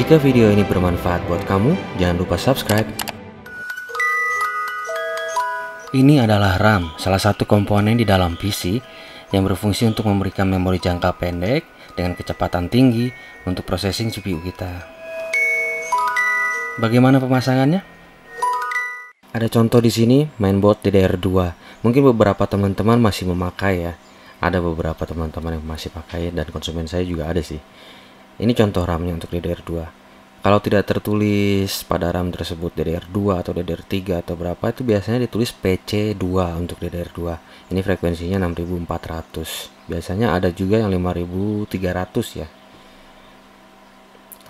Jika video ini bermanfaat buat kamu, jangan lupa subscribe. Ini adalah RAM, salah satu komponen di dalam PC yang berfungsi untuk memberikan memori jangka pendek dengan kecepatan tinggi untuk processing CPU kita. Bagaimana pemasangannya? Ada contoh di sini, mainboard DDR2. Mungkin beberapa teman-teman masih memakai ya. Ada beberapa teman-teman yang masih pakai dan konsumen saya juga ada sih. Ini contoh RAM-nya untuk DDR2. Kalau tidak tertulis pada RAM tersebut DDR2 atau DDR3 atau berapa, itu biasanya ditulis PC2 untuk DDR2. Ini frekuensinya 6400. Biasanya ada juga yang 5300 ya.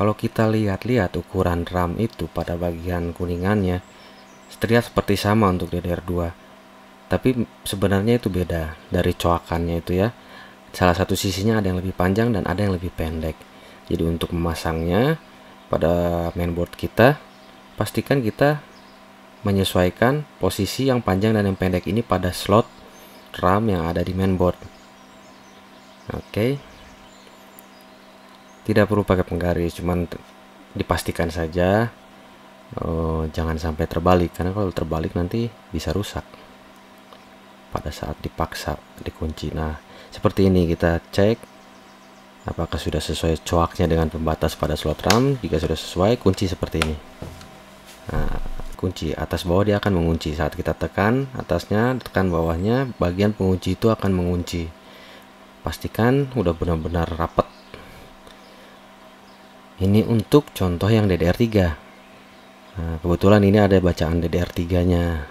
Kalau kita lihat-lihat ukuran RAM itu pada bagian kuningannya, terlihat seperti sama untuk DDR2. Tapi sebenarnya itu beda dari coakannya itu ya. Salah satu sisinya ada yang lebih panjang dan ada yang lebih pendek. Jadi untuk memasangnya pada mainboard kita, pastikan kita menyesuaikan posisi yang panjang dan yang pendek ini pada slot RAM yang ada di mainboard. Oke. Tidak perlu pakai penggaris, cuman dipastikan saja jangan sampai terbalik, karena kalau terbalik nanti bisa rusak pada saat dipaksa dikunci. Nah, seperti ini kita cek apakah sudah sesuai coaknya dengan pembatas pada slot RAM. Jika sudah sesuai, kunci seperti ini. Nah, kunci atas bawah dia akan mengunci. Saat kita tekan atasnya, tekan bawahnya, bagian pengunci itu akan mengunci. Pastikan udah benar-benar rapat. Ini untuk contoh yang DDR3. Nah, kebetulan ini ada bacaan DDR3 nya.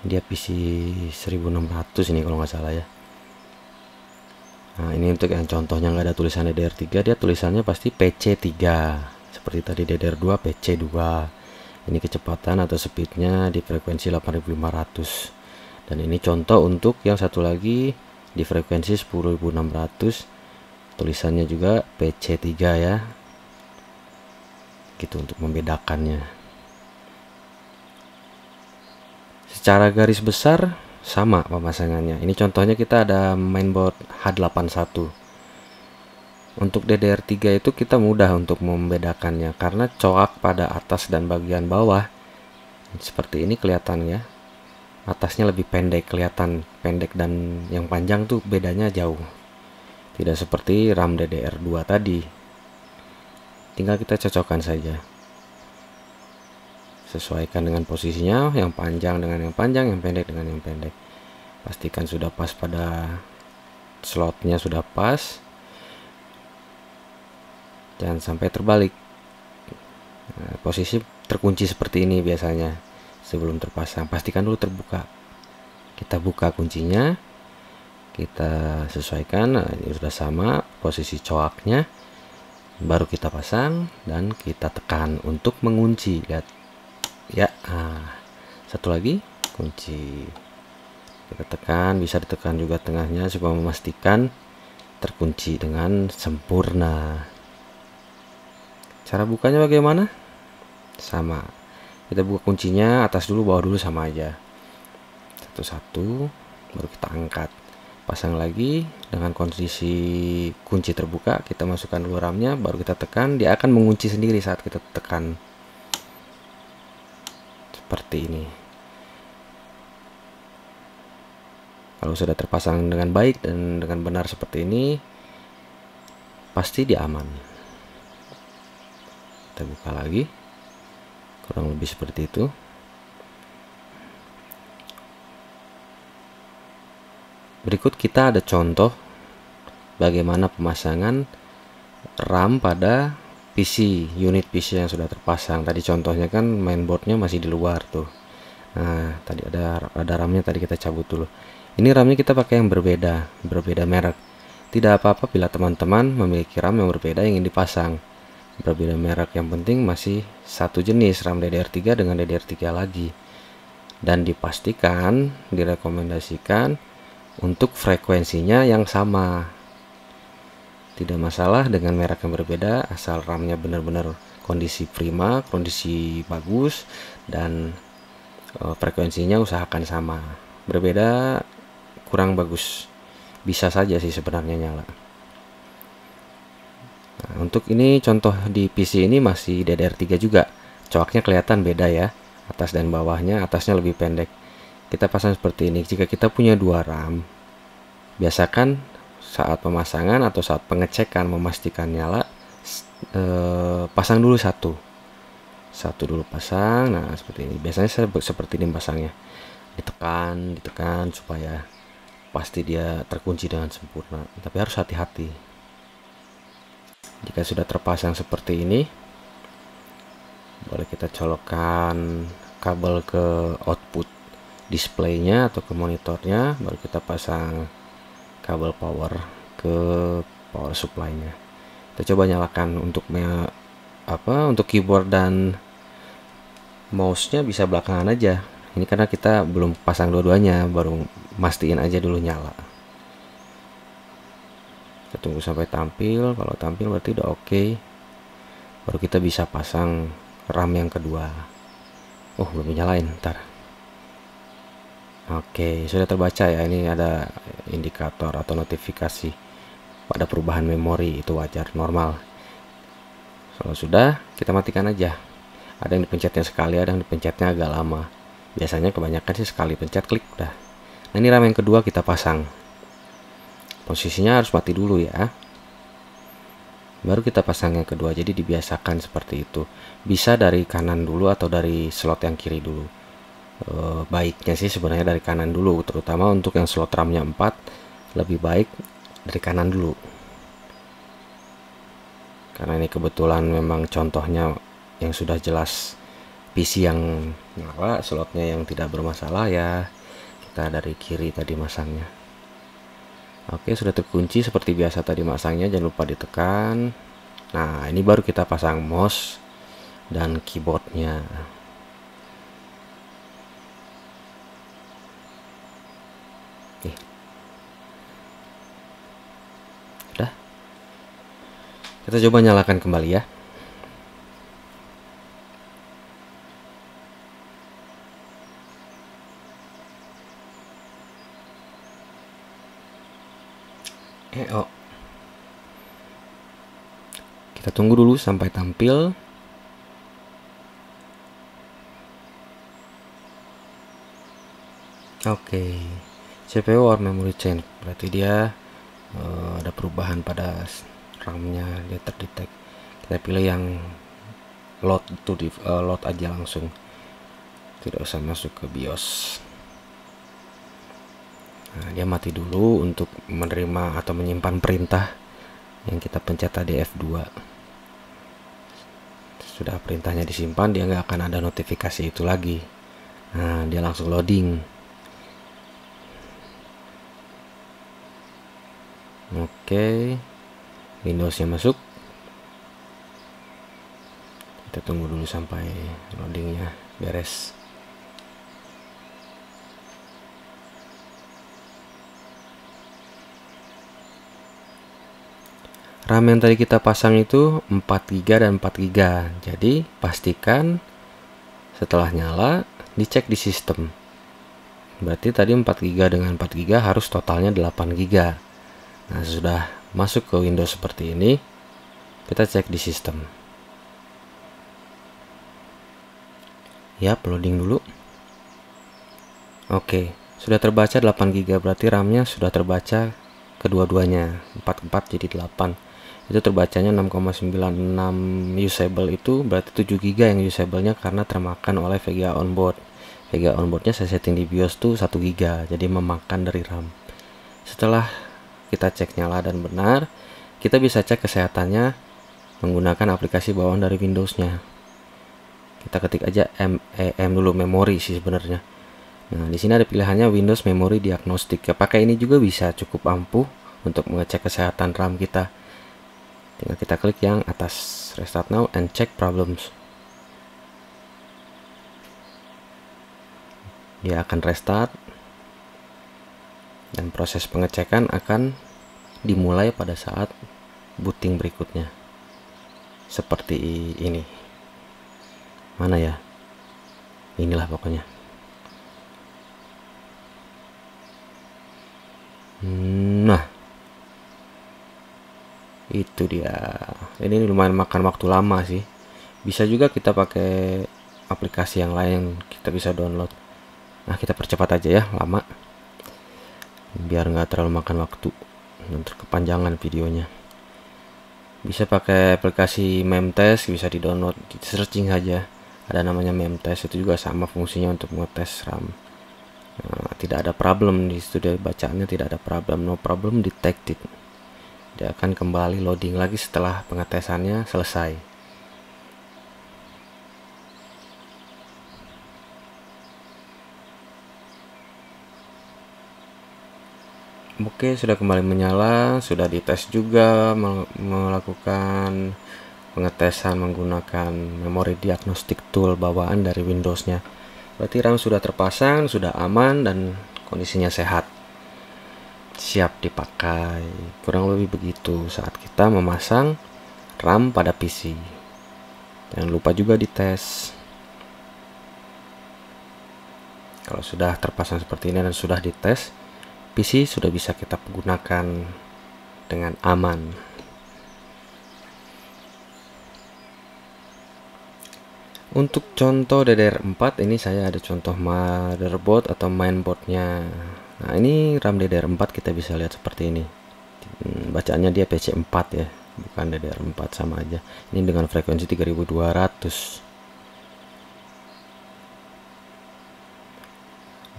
Dia PC 1600 ini kalau nggak salah ya. Nah, ini untuk yang contohnya nggak ada tulisan DDR3, dia tulisannya pasti PC3. Seperti tadi DDR2 PC2. Ini kecepatan atau speednya di frekuensi 8500. Dan ini contoh untuk yang satu lagi di frekuensi 10600. Tulisannya juga PC3 ya. Gitu untuk membedakannya. Secara garis besar sama pemasangannya. Ini contohnya kita ada mainboard H81. Untuk DDR3 itu kita mudah untuk membedakannya karena coak pada atas dan bagian bawah seperti ini kelihatan ya. Atasnya lebih pendek, kelihatan pendek, dan yang panjang tuh bedanya jauh. Tidak seperti RAM DDR2 tadi. Tinggal kita cocokkan saja. Sesuaikan dengan posisinya, yang panjang dengan yang panjang, yang pendek dengan yang pendek. Pastikan sudah pas pada slotnya, sudah pas. Jangan sampai terbalik. Nah, posisi terkunci seperti ini biasanya sebelum terpasang. Pastikan dulu terbuka. Kita buka kuncinya, kita sesuaikan. Nah, ini sudah sama posisi coaknya. Baru kita pasang dan kita tekan untuk mengunci. Lihat ya. Satu lagi kunci, kita tekan, bisa ditekan juga tengahnya supaya memastikan terkunci dengan sempurna. Cara bukanya bagaimana? Sama, kita buka kuncinya atas dulu, bawah dulu, sama aja. Satu-satu baru kita angkat, pasang lagi dengan kondisi kunci terbuka. Kita masukkan dulu RAM-nya, baru kita tekan, dia akan mengunci sendiri saat kita tekan. Seperti ini. Kalau sudah terpasang dengan baik dan dengan benar seperti ini, pasti dia aman. Kita buka lagi, kurang lebih seperti itu. Berikut kita ada contoh bagaimana pemasangan RAM pada PC, unit PC yang sudah terpasang. Tadi contohnya kan mainboardnya masih di luar tuh. Nah, tadi ada RAM-nya, tadi kita cabut dulu. Ini RAM-nya kita pakai yang berbeda merek. Tidak apa-apa bila teman-teman memiliki RAM yang berbeda ingin dipasang. Berbeda merek, yang penting masih satu jenis RAM DDR3 dengan DDR3 lagi. Dan dipastikan, direkomendasikan untuk frekuensinya yang sama. Tidak masalah dengan merek yang berbeda, asal RAM-nya benar-benar kondisi prima, kondisi bagus, dan frekuensinya usahakan sama. Berbeda kurang bagus. Bisa saja sih sebenarnya nyala. Nah, untuk ini contoh di PC ini masih DDR3 juga. Coaknya kelihatan beda ya. Atas dan bawahnya, atasnya lebih pendek. Kita pasang seperti ini. Jika kita punya 2 RAM, biasakan saat pemasangan atau saat pengecekan memastikan nyala, pasang dulu satu dulu pasang. Nah, seperti ini. Biasanya saya seperti ini pasangnya. Ditekan supaya pasti dia terkunci dengan sempurna. Tapi harus hati-hati. Jika sudah terpasang seperti ini, boleh kita colokkan kabel ke output displaynya atau ke monitornya, baru kita pasang kabel power ke power supply-nya. Kita coba nyalakan untuk untuk keyboard dan mouse-nya bisa belakangan aja. Ini karena kita belum pasang dua-duanya, baru mastiin aja dulu nyala. Kita tunggu sampai tampil. Kalau tampil berarti udah oke. Baru kita bisa pasang RAM yang kedua. Oh, belum nyalain, ntar. Oke, sudah terbaca ya. Ini ada indikator atau notifikasi pada perubahan memori, itu wajar, normal. Kalau sudah, kita matikan aja. Ada yang dipencetnya sekali, ada yang dipencetnya agak lama. Biasanya kebanyakan sih sekali pencet, klik udah. Nah, ini RAM yang kedua kita pasang. Posisinya harus mati dulu ya. Baru kita pasang yang kedua, jadi dibiasakan seperti itu. Bisa dari kanan dulu atau dari slot yang kiri dulu. Baiknya sih sebenarnya dari kanan dulu, terutama untuk yang slot RAM-nya 4, lebih baik dari kanan dulu. Karena ini kebetulan memang contohnya yang sudah jelas PC yang nyala, slotnya yang tidak bermasalah ya. Kita dari kiri tadi masangnya. Oke, sudah terkunci seperti biasa tadi masangnya, jangan lupa ditekan. Nah, ini baru kita pasang mouse dan keyboardnya. Udah. Kita coba nyalakan kembali ya. Oh. Kita tunggu dulu sampai tampil. Oke, CPU or memory change, berarti dia ada perubahan pada RAM-nya, dia terdetek. Kita pilih yang load load aja langsung, tidak usah masuk ke BIOS. Nah, dia mati dulu untuk menerima atau menyimpan perintah yang kita pencet tadi F2. Sudah perintahnya disimpan, dia nggak akan ada notifikasi itu lagi. Nah, dia langsung loading. Oke, Windowsnya masuk. Kita tunggu dulu sampai loadingnya beres. RAM yang tadi kita pasang itu 4GB dan 4GB. Jadi pastikan setelah nyala dicek di sistem. Berarti tadi 4GB dengan 4GB harus totalnya 8GB. Nah, sudah masuk ke Windows seperti ini, kita cek di sistem. Ya, loading dulu. Oke, sudah terbaca 8GB, berarti RAM-nya sudah terbaca kedua-duanya. 44 jadi 8. Itu terbacanya 6,96 usable, itu berarti 7GB yang usable-nya karena termakan oleh VGA onboard. VGA onboard-nya saya setting di BIOS tuh 1GB, jadi memakan dari RAM. Setelah kita cek nyala dan benar, kita bisa cek kesehatannya menggunakan aplikasi bawaan dari Windows-nya. Kita ketik aja MEM dulu, memori sih sebenarnya. Nah, di sini ada pilihannya Windows Memory Diagnostic. Ya, pakai ini juga bisa cukup ampuh untuk mengecek kesehatan RAM kita. Tinggal kita klik yang atas, Restart Now and Check Problems. Dia akan restart dan proses pengecekan akan dimulai pada saat booting berikutnya. Seperti ini. Mana ya? Inilah pokoknya. Nah, Itu dia. Ini lumayan makan waktu lama sih. Bisa juga kita pakai aplikasi yang lain, kita bisa download. Nah, kita percepat aja ya, lama biar nggak terlalu makan waktu dan kepanjangan videonya. Bisa pakai aplikasi Memtest, bisa di download, di searching aja, ada namanya Memtest. Itu juga sama fungsinya untuk ngetes RAM. Nah, tidak ada problem di studio bacaannya, tidak ada problem, no problem detected. Dia akan kembali loading lagi setelah pengetesannya selesai. Oke, sudah kembali menyala, sudah dites juga, melakukan pengetesan menggunakan memori diagnostik tool bawaan dari Windows-nya. Berarti RAM sudah terpasang, sudah aman, dan kondisinya sehat. Siap dipakai. Kurang lebih begitu saat kita memasang RAM pada PC. Jangan lupa juga dites. Kalau sudah terpasang seperti ini dan sudah dites, PC sudah bisa kita gunakan dengan aman. Untuk contoh DDR4 ini saya ada contoh motherboard atau mainboardnya. Nah, ini RAM DDR4 kita bisa lihat seperti ini. Bacaannya dia PC4 ya, bukan DDR4, sama aja. Ini dengan frekuensi 3200.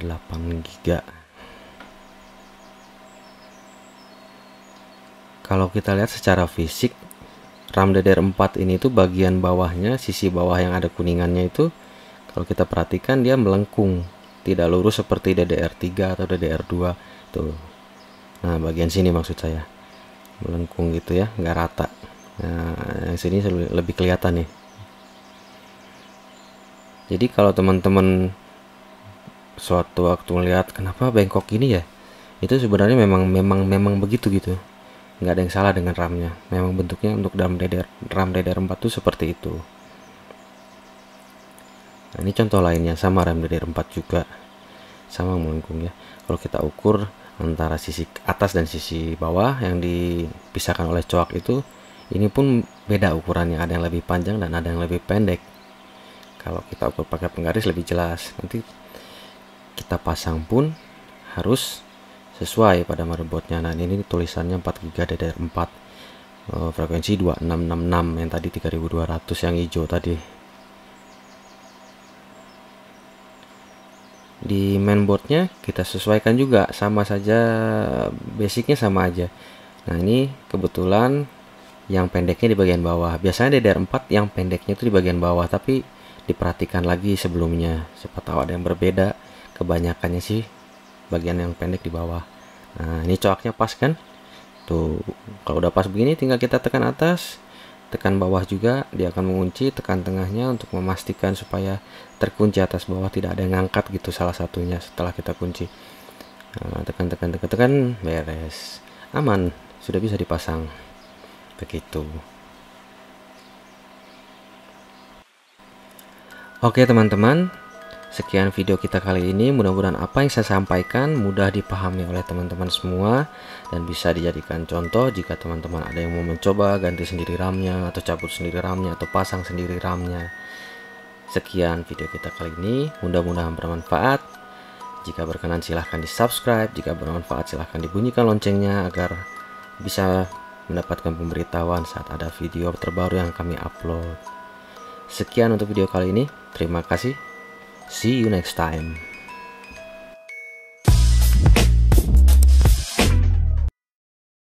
8 GB. Kalau kita lihat secara fisik, RAM DDR4 ini tuh bagian bawahnya, sisi bawah yang ada kuningannya itu, kalau kita perhatikan dia melengkung, tidak lurus seperti DDR3 atau DDR2 tuh. Nah, bagian sini maksud saya, melengkung gitu ya, nggak rata. Nah, yang sini lebih kelihatan nih. Jadi kalau teman-teman suatu waktu melihat kenapa bengkok gini ya, itu sebenarnya memang begitu gitu. Nggak ada yang salah dengan RAM-nya, memang bentuknya untuk RAM DDR4 tuh seperti itu. Nah, ini contoh lainnya, sama RAM DDR4 juga sama melengkung ya. Kalau kita ukur antara sisi atas dan sisi bawah yang dipisahkan oleh coak itu, ini pun beda ukurannya, ada yang lebih panjang dan ada yang lebih pendek. Kalau kita ukur pakai penggaris lebih jelas. Nanti kita pasang pun harus sesuai pada motherboardnya. Nah, ini tulisannya 4 GB DDR4, frekuensi 2666 yang tadi 3200 yang hijau tadi. Di mainboardnya kita sesuaikan juga, sama saja, basicnya sama aja. Nah, ini kebetulan yang pendeknya di bagian bawah. Biasanya DDR4 yang pendeknya itu di bagian bawah, tapi diperhatikan lagi sebelumnya, siapa tahu ada yang berbeda. Kebanyakannya sih bagian yang pendek di bawah. Nah, ini coaknya pas kan tuh. Kalau udah pas begini tinggal kita tekan atas, tekan bawah juga, dia akan mengunci. Tekan tengahnya untuk memastikan supaya terkunci atas bawah, tidak ada yang ngangkat gitu salah satunya setelah kita kunci. Nah, tekan, beres, aman, sudah bisa dipasang begitu. Oke teman-teman, sekian video kita kali ini. Mudah-mudahan apa yang saya sampaikan mudah dipahami oleh teman-teman semua dan bisa dijadikan contoh jika teman-teman ada yang mau mencoba ganti sendiri RAM-nya, atau cabut sendiri RAM-nya, atau pasang sendiri RAM-nya. Sekian video kita kali ini, mudah-mudahan bermanfaat. Jika berkenan silahkan di subscribe, jika bermanfaat silahkan dibunyikan loncengnya agar bisa mendapatkan pemberitahuan saat ada video terbaru yang kami upload. Sekian untuk video kali ini, terima kasih. See you next time.